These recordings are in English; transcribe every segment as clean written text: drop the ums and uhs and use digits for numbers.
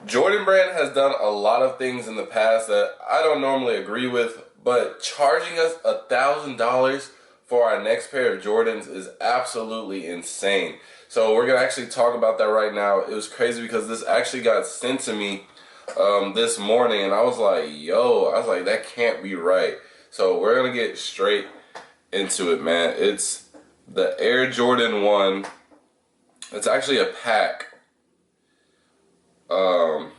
Jordan Brand has done a lot of things in the past that I don't normally agree with, but charging us $1,000 for our next pair of Jordans is absolutely insane. So we're gonna actually talk about that right now. It was crazy because this actually got sent to me this morning, and I was like, "Yo," I was like, "That can't be right." So we're gonna get straight into it, man. It's the Air Jordan 1. It's actually a pack. Um,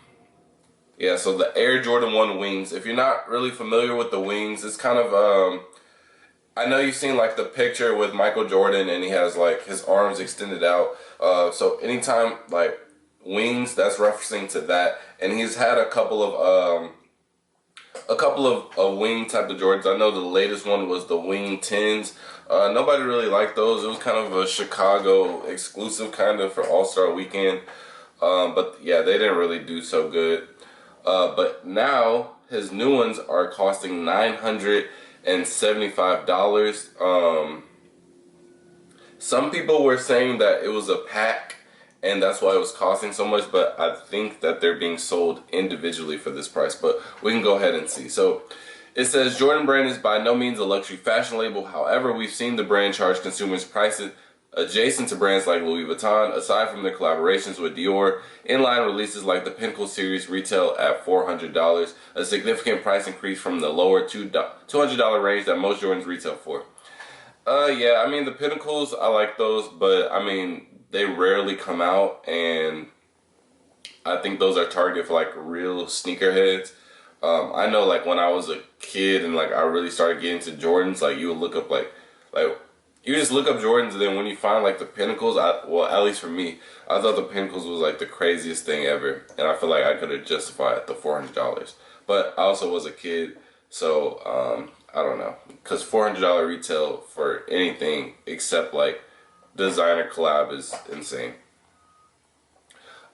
Yeah, so the Air Jordan 1 wings. If you're not really familiar with the wings, it's kind of I know you've seen like the picture with Michael Jordan and he has like his arms extended out. So anytime like wings, that's referencing to that. And he's had a couple of wing type of Jordans. I know the latest one was the Wing 10s. Nobody really liked those. It was kind of a Chicago exclusive kind of for All-Star Weekend. But yeah, they didn't really do so good. But now his new ones are costing $975. Some people were saying that it was a pack and that's why it was costing so much, but I think that they're being sold individually for this price. But we can go ahead and see. So it says Jordan Brand is by no means a luxury fashion label. However, we've seen the brand charge consumers prices adjacent to brands like Louis Vuitton. Aside from their collaborations with Dior, inline releases like the Pinnacle series retail at $400, a significant price increase from the lower $200 range that most Jordans retail for. Yeah, I mean the Pinnacles, I like those, but I mean they rarely come out, and I think those are targeted for like real sneakerheads. I know like when I was a kid and like I really started getting to Jordans, like you would look up like you just look up Jordans, and then when you find like the Pinnacles, well, at least for me, I thought the Pinnacles was like the craziest thing ever, and I feel like I could have justified the $400. But I also was a kid, so I don't know, because $400 retail for anything except like designer collab is insane.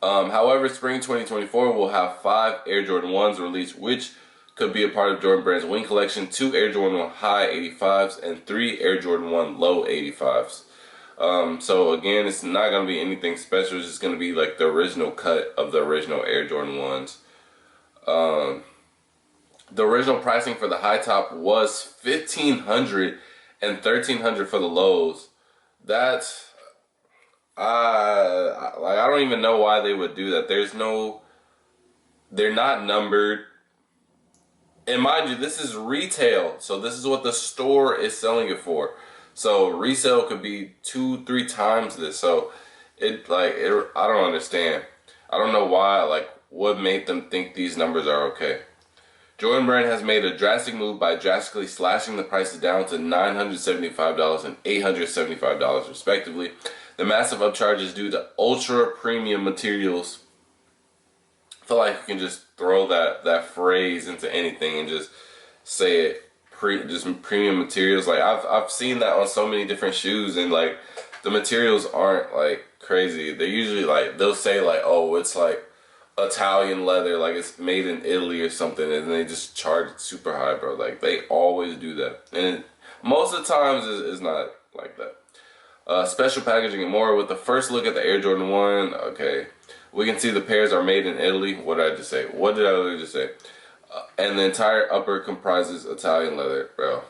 However, spring 2024 will have 5 Air Jordan 1s released, which could be a part of Jordan Brand's wing collection, 2 Air Jordan 1 high 85s, and 3 Air Jordan 1 low 85s. So again, it's not going to be anything special. It's just going to be like the original cut of the original Air Jordan 1s. The original pricing for the high top was $1,500 and $1,300 for the lows. That's I don't even know why they would do that. They're not numbered. And mind you, this is retail, so this is what the store is selling it for. So resale could be 2, 3 times this. So I don't understand. I don't know why. Like, what made them think these numbers are okay? Jordan Brand has made a drastic move by drastically slashing the prices down to $975 and $875 respectively. The massive upcharge is due to ultra premium materials. I feel like you can just throw that phrase into anything and just say it. Just premium materials. Like I've seen that on so many different shoes, and like the materials aren't like crazy. They usually like they'll say like, oh, it's like Italian leather, like it's made in Italy or something, and they just charge it super high, bro. Like they always do that, and most of the times it's not like that. Special packaging and more. With the first look at the Air Jordan 1, okay, we can see the pairs are made in Italy. What did I just say? What did I literally just say? And the entire upper comprises Italian leather, bro.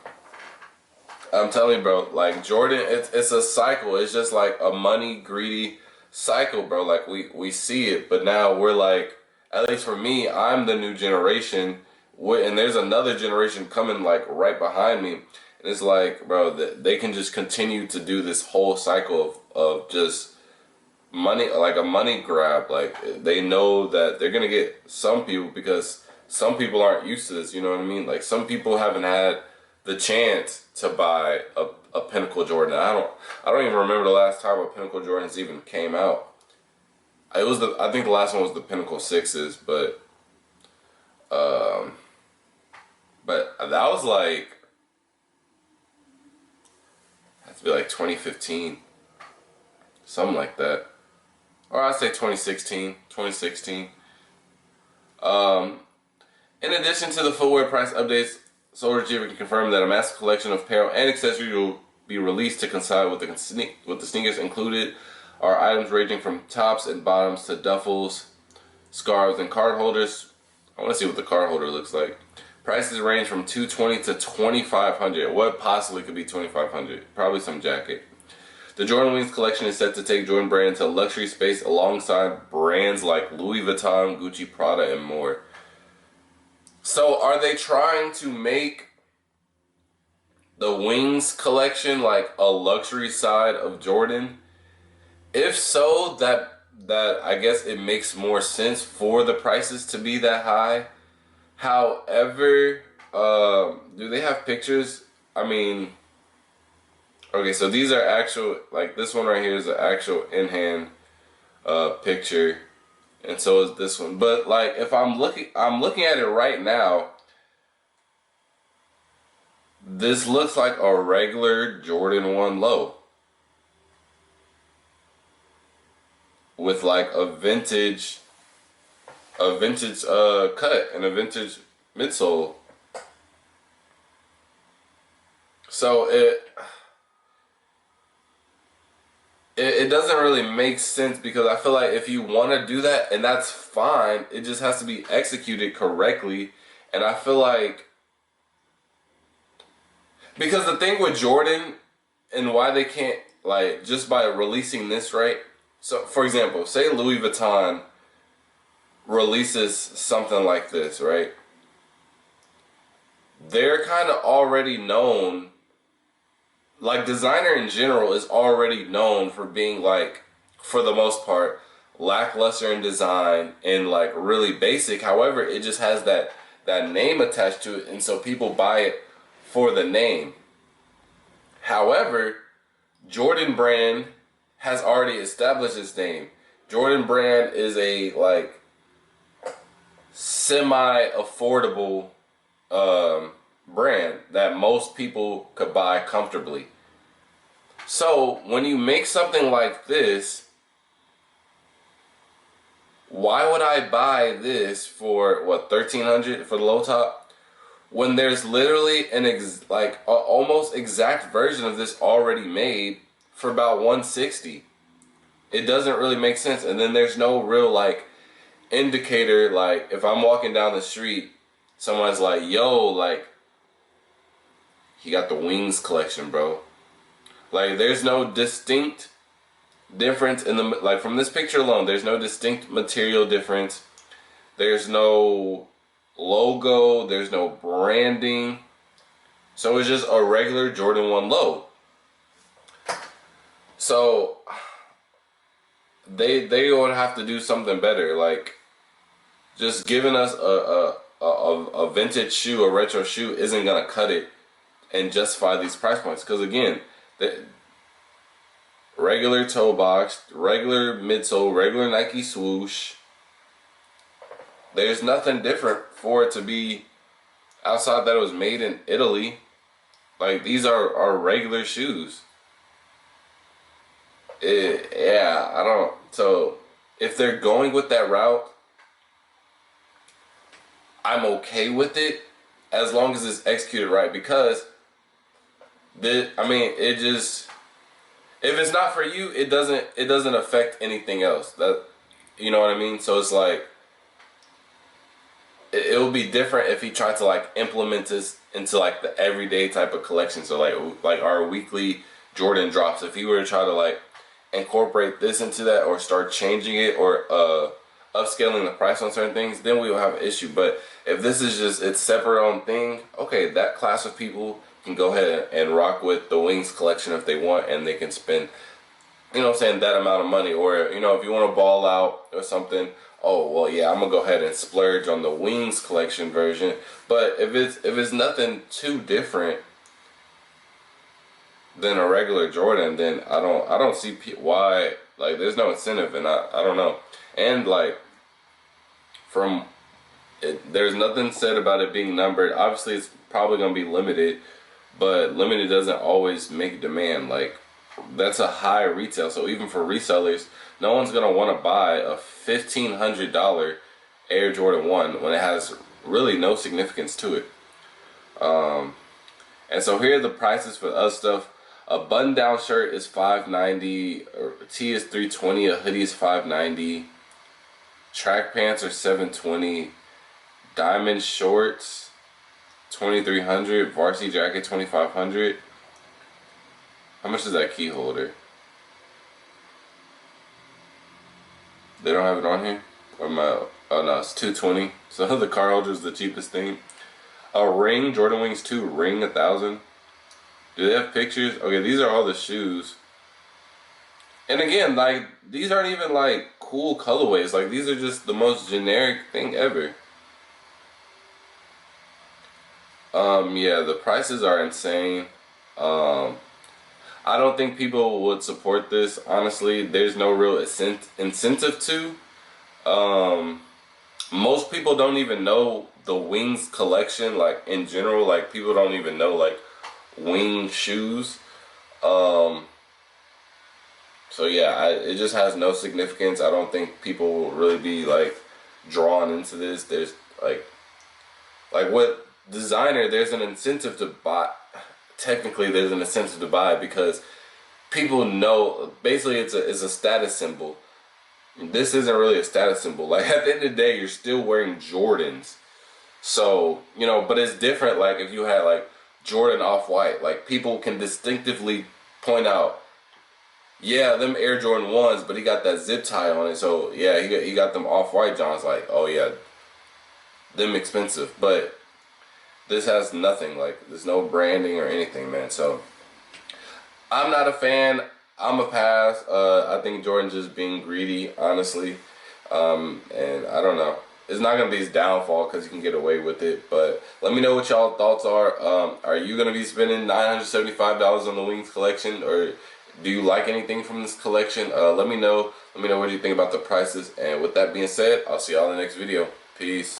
I'm telling you, bro, like Jordan, it's a cycle. It's just like a money greedy cycle, bro. Like we see it, but now we're like, at least for me, I'm the new generation, and there's another generation coming like right behind me, and it's like, bro, they can just continue to do this whole cycle of just money, like a money grab. Like they know that they're gonna get some people because some people aren't used to this. You know what I mean? Like some people haven't had the chance to buy a Pinnacle Jordan. I don't even remember the last time a Pinnacle Jordans even came out. I think the last one was the Pinnacle Sixes, um, but that was like had to be like 2015, something like that, or I'd say 2016, 2016. Um, in addition to the footwear price updates, Soul Retriever can confirm that a massive collection of apparel and accessories will be released to coincide with the sneakers included are items ranging from tops and bottoms to duffels. scarves, and card holders. I want to see what the card holder looks like. Prices range from $220 to $2,500. What possibly could be $2,500? Probably some jacket. The Jordan Wings collection is set to take Jordan Brand to luxury space alongside brands like Louis Vuitton, Gucci, Prada, and more. So are they trying to make the Wings collection like a luxury side of Jordan? If so, that I guess it makes more sense for the prices to be that high. However, do they have pictures? I mean, okay, so these are actual, like this one right here is an actual in-hand picture, and so is this one. But like, if I'm looking at it right now. This looks like a regular Jordan 1 low with like a vintage cut and a vintage midsole. So it doesn't really make sense, because I feel like if you want to do that, and that's fine, it just has to be executed correctly. And I feel like, because the thing with Jordan and why they can't, like, just by releasing this, right? So, for example, say Louis Vuitton releases something like this, right? They're kind of already known, like, designer in general is already known for being, like, for the most part, lackluster in design and, like, really basic. However, it just has that name attached to it, and so people buy it for the name. However, Jordan Brand has already established its name. Jordan Brand is a like semi-affordable brand that most people could buy comfortably. So when you make something like this, why would I buy this for what, $1,300 for the low top? When there's literally an almost exact version of this already made for about $160. It doesn't really make sense. And then there's no real like indicator, like if I'm walking down the street, someone's like, yo, like, he got the Wings collection, bro. Like, there's no distinct difference in the, like, from this picture alone, there's no distinct material difference. There's no logo, there's no branding. So it's just a regular Jordan 1 low. So they would have to do something better, like just giving us a vintage shoe, a retro shoe isn't gonna cut it and justify these price points. Because again, the regular toe box, regular midsole, regular Nike swoosh, there's nothing different for it to be outside that it was made in Italy. Like, these are regular shoes. Yeah, I don't. So if they're going with that route, I'm okay with it as long as it's executed right. Because it just, if it's not for you, it doesn't affect anything else. That, you know what I mean? So it's like, it would be different if he tried to like implement this into like the everyday type of collection. So like our weekly Jordan drops, if he were to try to like incorporate this into that, or start changing it, or upscaling the price on certain things, then we will have an issue. But if this is just its separate own thing, okay, that class of people can go ahead and rock with the Wings collection if they want, and they can spend, you know what I'm saying, that amount of money. Or, you know, if you want to ball out or something, oh well, yeah, I'm gonna go ahead and splurge on the Wings collection version. But if it's nothing too different than a regular Jordan, then I don't see why, like, there's no incentive. And I don't know. And like, from it, there's nothing said about it being numbered. Obviously it's probably gonna be limited, but limited doesn't always make demand. Like, that's a high retail, so even for resellers, no one's gonna want to buy a $1,500 Air Jordan 1 when it has really no significance to it. And so here are the prices for the other stuff. A button-down shirt is $590, a tee is $320, a hoodie is $590. Track pants are 720. Diamond shorts 2300. Varsity jacket 2500. How much is that key holder? They don't have it on here? Or my, oh no, it's 220. So the car holder is the cheapest thing. A ring, Jordan Wings 2 ring 1000. Do they have pictures? Okay, these are all the shoes. And again, like, these aren't even like cool colorways. Like, these are just the most generic thing ever. Yeah, the prices are insane. Um, I don't think people would support this. Honestly, there's no real incentive to. Um, Most people don't even know the Wings collection, like in general. Like people don't even know like wing shoes. Um, so yeah, it just has no significance. I don't think people will really be like drawn into this. There's like what designer? There's an incentive to buy. Technically, there's an incentive to buy because people know. Basically, it's a status symbol. This isn't really a status symbol. Like at the end of the day, you're still wearing Jordans. So, but it's different like if you had like Jordan off-white. Like people can distinctively point out, yeah, them Air Jordan 1s, but he got that zip tie on it. So, yeah, he got them off-white Johns. Like, oh yeah, them expensive. But this has nothing. Like there's no branding or anything, man. So, I'm not a fan. I'm a pass. I think Jordan's just being greedy, honestly. And I don't know. It's not gonna be his downfall because you can get away with it. But let me know what y'all thoughts are. Are you gonna be spending $975 on the Wings collection, or do you like anything from this collection? Let me know. Let me know what you think about the prices. And with that being said, I'll see y'all in the next video. Peace.